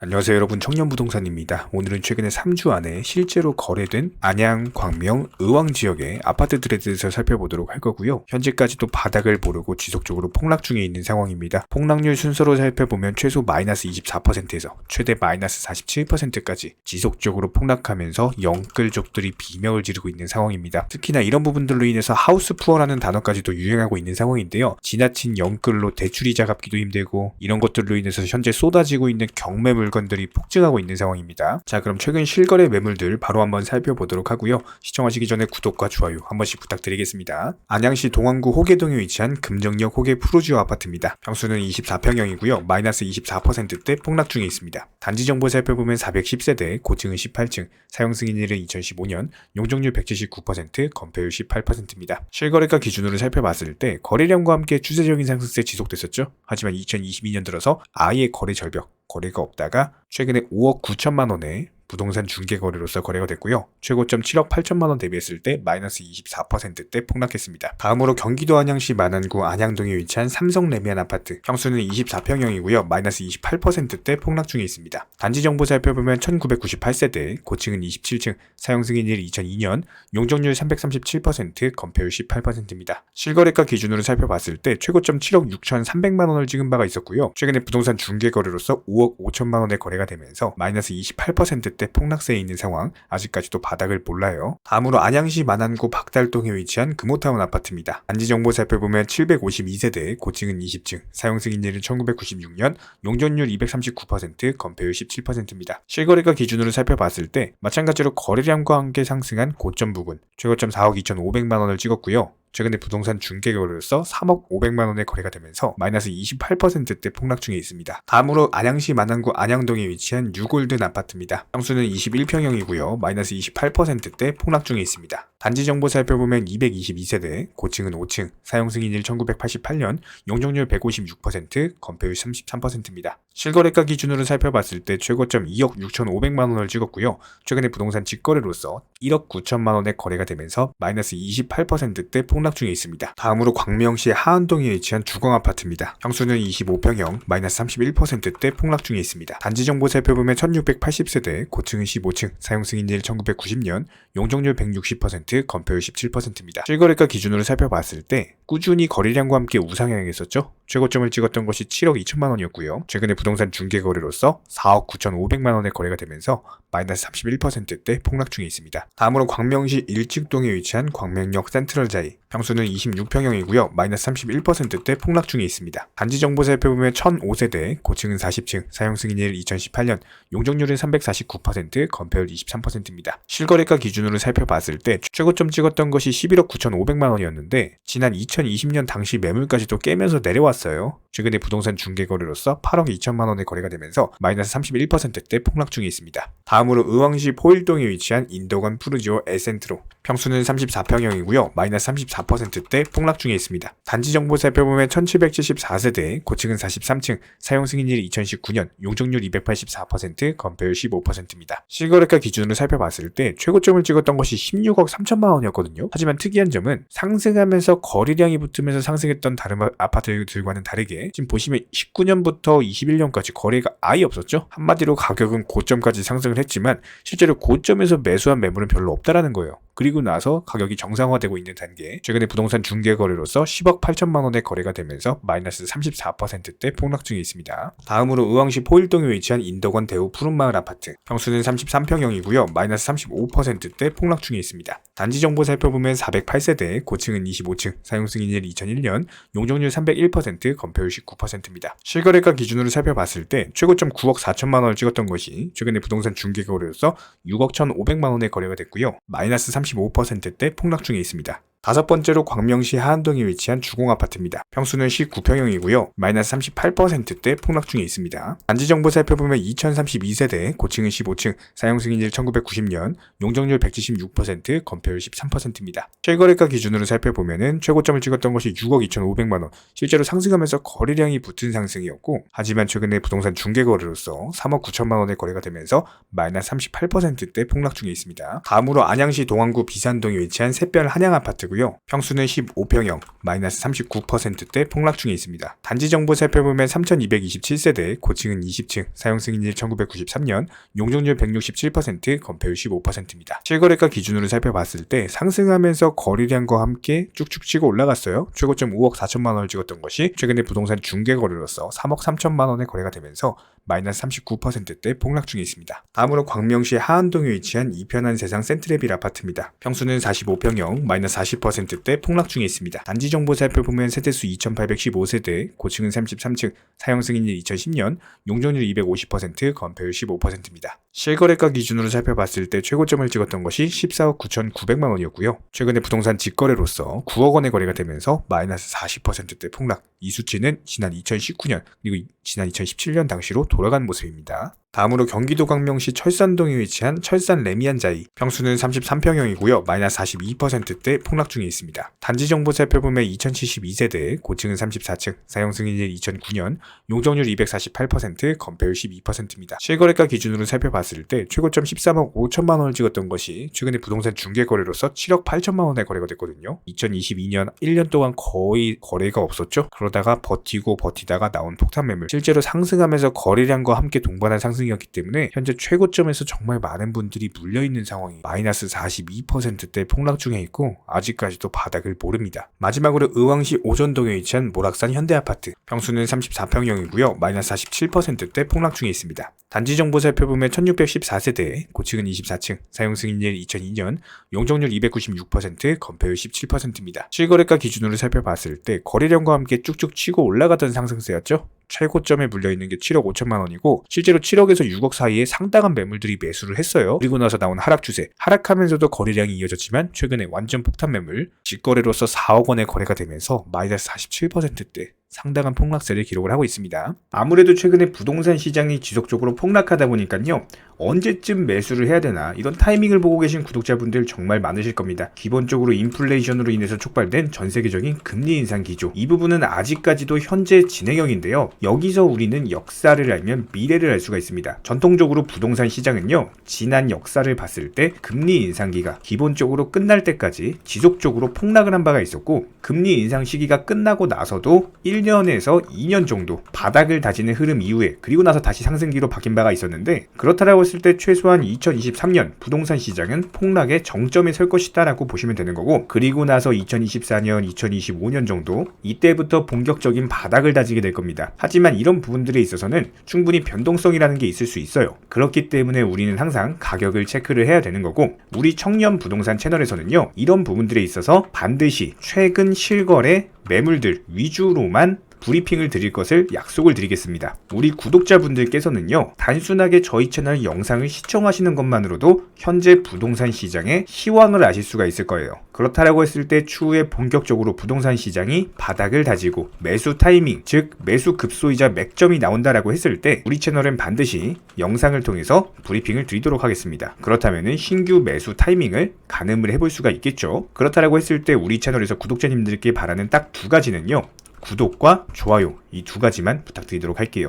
안녕하세요 여러분, 청년부동산입니다. 오늘은 최근에 3주 안에 실제로 거래된 안양, 광명, 의왕 지역의 아파트들에 대해서 살펴보도록 할 거고요. 현재까지도 바닥을 모르고 지속적으로 폭락 중에 있는 상황입니다. 폭락률 순서로 살펴보면 최소 마이너스 24%에서 최대 마이너스 47%까지 지속적으로 폭락하면서 영끌족들이 비명을 지르고 있는 상황입니다. 특히나 이런 부분들로 인해서 하우스 푸어라는 단어까지도 유행하고 있는 상황인데요. 지나친 영끌로 대출이자 갚기도 힘들고 이런 것들로 인해서 현재 쏟아지고 있는 경매 물건들이 폭증하고 있는 상황입니다. 자, 그럼 최근 실거래 매물들 바로 한번 살펴보도록 하고요. 시청하시기 전에 구독과 좋아요 한 번씩 부탁드리겠습니다. 안양시 동안구 호계동에 위치한 금정역 호계 푸르지오 아파트입니다. 평수는 24평형이고요. 마이너스 24%대 폭락 중에 있습니다. 단지 정보 살펴보면 410세대, 고층은 18층, 사용 승인일은 2015년, 용적률 179%, 건폐율 18%입니다. 실거래가 기준으로 살펴봤을 때 거래량과 함께 추세적인 상승세 지속됐었죠. 하지만 2022년 들어서 아예 거래 절벽, 거래가 없다가 최근에 5억 9천만 원에 부동산 중개거래로서 거래가 됐고요. 최고점 7억 8천만 원 대비했을 때 마이너스 24%대 폭락했습니다. 다음으로 경기도 안양시 만안구 안양동에 위치한 삼성 레미안 아파트. 평수는 24평형이고요. 마이너스 28%대 폭락 중에 있습니다. 단지 정보 살펴보면 1998세대, 고층은 27층, 사용 승인일 2002년, 용적률 337%, 건폐율 18%입니다. 실거래가 기준으로 살펴봤을 때 최고점 7억 6천3백만 원을 찍은 바가 있었고요. 최근에 부동산 중개거래로서 5억 5천만 원에 거래가 되면서 마이너스 28%대 폭락세에 있는 상황, 아직까지도 바닥을 몰라요. 다음으로 안양시 만안구 박달동에 위치한 금호타운 아파트입니다. 단지 정보 살펴보면 752세대, 고층은 20층, 사용 승인일은 1996년, 용적률 239%, 건폐율 17%입니다. 실거래가 기준으로 살펴봤을 때 마찬가지로 거래량과 함께 상승한 고점 부근, 최고점 4억 2,500만 원을 찍었고요. 최근에 부동산 중개거래로서 3억 5백만 원의 거래가 되면서 마이너스 28%대 폭락 중에 있습니다. 다음으로 안양시 만안구 안양동에 위치한 뉴골든 아파트입니다. 평수는 21평형이고요. 마이너스 28%대 폭락 중에 있습니다. 단지 정보 살펴보면 222세대, 고층은 5층, 사용 승인일 1988년, 용적률 156%, 건폐율 33%입니다. 실거래가 기준으로 살펴봤을 때 최고점 2억 6,500만 원을 찍었고요. 최근에 부동산 직거래로서 1억 9천만 원의 거래가 되면서 마이너스 28%대 폭락 중에 있습니다. 다음으로 광명시 하안동에 위치한 주거아파트입니다. 평수는 25평형, 마이너스 31%대 폭락 중에 있습니다. 단지 정보 살펴보면 1680세대, 고층은 15층, 사용 승인일 1990년, 용적률 160%, 건폐율 17%입니다. 실거래가 기준으로 살펴봤을 때 꾸준히 거래량과 함께 우상향했었죠. 최고점을 찍었던 것이 7억 2천만 원이었고요. 최근에 부동산 중개거래로서 4억 9,500만 원의 거래가 되면서 마이너스 31%대 폭락 중에 있습니다. 다음으로 광명시 일직동에 위치한 광명역 센트럴자이. 평수는 26평형이고요. 마이너스 31%대 폭락 중에 있습니다. 단지 정보 살펴보면 1005세대, 고층은 40층, 사용 승인일 2018년, 용적률은 349%, 건폐율 23%입니다. 실거래가 기준으로 살펴봤을 때 최고점 찍었던 것이 11억 9,500만 원이었는데 지난 2020년 당시 매물까지도 깨면서 내려왔어요. 최근에 부동산 중개거래로서 8억 2천만 원의 거래가 되면서 마이너스 31%대 폭락 중에 있습니다. 다음으로 의왕시 포일동에 위치한 인도관 푸르지오 에센트로. 평수는 34평형이고요. 마이너스 34%대 폭락 중에 있습니다. 단지 정보 살펴보면 1774세대, 고층은 43층, 사용 승인일 2019년, 용적률 284%, 건폐율 15%입니다. 실거래가 기준으로 살펴봤을 때 최고점을 찍었던 것이 16억 3천만 원이었거든요. 하지만 특이한 점은 상승하면서 거래량이 붙으면서 상승했던 다른 아파트들과는 다르게 지금 보시면 19년부터 21년까지 거래가 아예 없었죠. 한마디로 가격은 고점까지 상승을 했지만 실제로 고점에서 매수한 매물은 별로 없다라는 거예요. 그리고 나서 가격이 정상화되고 있는 단계, 최근에 부동산 중개거래로서 10억 8천만 원의 거래가 되면서 마이너스 34%대 폭락 중에 있습니다. 다음으로 의왕시 포일동에 위치한 인덕원 대우 푸른마을 아파트. 평수는 33평형이고요. 마이너스 35%대 폭락 중에 있습니다. 단지 정보 살펴보면 408세대, 고층은 25층, 사용 승인일 2001년, 용적률 301%, 건폐율 19%입니다. 실거래가 기준으로 살펴봤을 때 최고점 9억 4천만 원을 찍었던 것이 최근에 부동산 중개거래로서 6억 1,500만 원의 거래가 됐고요. 마이너스 35%대 폭락 중에 있습니다. 다섯 번째로 광명시 하안동에 위치한 주공아파트입니다. 평수는 19평형이고요. 마이너스 38%대 폭락 중에 있습니다. 단지 정보 살펴보면 2032세대, 고층은 15층, 사용 승인일 1990년, 용적률 176%, 건폐율 13%입니다. 실거래가 기준으로 살펴보면 최고점을 찍었던 것이 6억 2,500만 원, 실제로 상승하면서 거래량이 붙은 상승이었고, 하지만 최근에 부동산 중개거래로서 3억 9천만 원의 거래가 되면서 마이너스 38%대 폭락 중에 있습니다. 다음으로 안양시 동안구 비산동에 위치한 샛별 한양아파트 아파트고요. 평수는 15평형, 마이너스 39%대 폭락 중에 있습니다. 단지 정보 살펴보면 3227세대, 고층은 20층, 사용 승인일 1993년, 용적률 167%, 건폐율 15%입니다. 실거래가 기준으로 살펴봤을 때 상승하면서 거래량과 함께 쭉쭉 치고 올라갔어요. 최고점 5억 4천만 원을 찍었던 것이 최근에 부동산 중개 거래로서 3억 3천만 원의 거래가 되면서 마이너스 39%대 폭락 중에 있습니다. 다음으로 광명시 하안동에 위치한 이편한 세상 센트레빌 아파트입니다. 평수는 45평형, 마이너스 40%대 폭락 중에 있습니다. 단지 정보 살펴보면 세대수 2815세대, 고층은 33층, 사용 승인일 2010년, 용적률 250%, 건폐율 15%입니다. 실거래가 기준으로 살펴봤을 때 최고점을 찍었던 것이 14억 9,900만 원이었고요. 최근에 부동산 직거래로서 9억 원의 거래가 되면서 마이너스 40%대 폭락. 이 수치는 지난 2019년 그리고 지난 2017년 당시로 돌아간 모습입니다. 다음으로 경기도 광명시 철산동에 위치한 철산 레미안자이, 평수는 33평형이고요. 마이너스 42%대 폭락 중에 있습니다. 단지 정보 살펴보면 2072세대, 고층은 34층, 사용 승인일 2009년, 용적률 248%, 건폐율 12%입니다. 실거래가 기준으로 살펴봤을 때 최고점 13억 5천만 원을 찍었던 것이 최근에 부동산 중개 거래로서 7억 8천만 원에 거래가 됐거든요. 2022년 1년 동안 거의 거래가 없었죠. 그러다가 버티다가 나온 폭탄 매물, 실제로 상승하면서 거래량과 함께 동반한 상승이었기 때문에 현재 최고점에서 정말 많은 분들이 물려있는 상황이 마이너스 42%대 폭락 중에 있고 아직까지도 바닥을 모릅니다. 마지막으로 의왕시 오전동에 위치한 모락산 현대아파트, 평수는 34평형이고요. 마이너스 47%대 폭락 중에 있습니다. 단지 정보 살펴보면 1614세대, 고층은 24층, 사용 승인일 2002년, 용적률 296%, 건폐율 17%입니다. 실거래가 기준으로 살펴봤을 때 거래량과 함께 쭉쭉 치고 올라가던 상승세였죠. 최고점에 물려있는 게 7억 5천만 원이고 실제로 7억에서 6억 사이에 상당한 매물들이 매수를 했어요. 그리고 나서 나온 하락 추세, 하락하면서도 거래량이 이어졌지만 최근에 완전 폭탄 매물, 직거래로서 4억 원의 거래가 되면서 마이너스 47%대 상당한 폭락세를 기록을 하고 있습니다. 아무래도 최근에 부동산 시장이 지속적으로 폭락하다 보니까요, 언제쯤 매수를 해야 되나 이런 타이밍을 보고 계신 구독자분들 정말 많으실 겁니다. 기본적으로 인플레이션으로 인해서 촉발된 전 세계적인 금리 인상 기조, 이 부분은 아직까지도 현재 진행형인데요. 여기서 우리는 역사를 알면 미래를 알 수가 있습니다. 전통적으로 부동산 시장은요, 지난 역사를 봤을 때 금리 인상기가 기본적으로 끝날 때까지 지속적으로 폭락을 한 바가 있었고, 금리 인상 시기가 끝나고 나서도 1년에서 2년 정도 바닥을 다지는 흐름 이후에 그리고 나서 다시 상승기로 바뀐 바가 있었는데, 그렇다라고 했을 때 최소한 2023년 부동산 시장은 폭락의 정점에 설 것이다 라고 보시면 되는 거고, 그리고 나서 2024년, 2025년 정도 이때부터 본격적인 바닥을 다지게 될 겁니다. 하지만 이런 부분들에 있어서는 충분히 변동성이라는 게 있을 수 있어요. 그렇기 때문에 우리는 항상 가격을 체크를 해야 되는 거고, 우리 청년 부동산 채널에서는요, 이런 부분들에 있어서 반드시 최근 실거래 매물들 위주로만 브리핑을 드릴 것을 약속을 드리겠습니다. 우리 구독자분들께서는요, 단순하게 저희 채널 영상을 시청하시는 것만으로도 현재 부동산 시장의 시황을 아실 수가 있을 거예요. 그렇다라고 했을 때 추후에 본격적으로 부동산 시장이 바닥을 다지고 매수 타이밍, 즉 매수 급소이자 맥점이 나온다라고 했을 때 우리 채널은 반드시 영상을 통해서 브리핑을 드리도록 하겠습니다. 그렇다면 신규 매수 타이밍을 가늠을 해볼 수가 있겠죠. 그렇다라고 했을 때 우리 채널에서 구독자님들께 바라는 딱 두 가지는요, 구독과 좋아요, 이 두 가지만 부탁드리도록 할게요.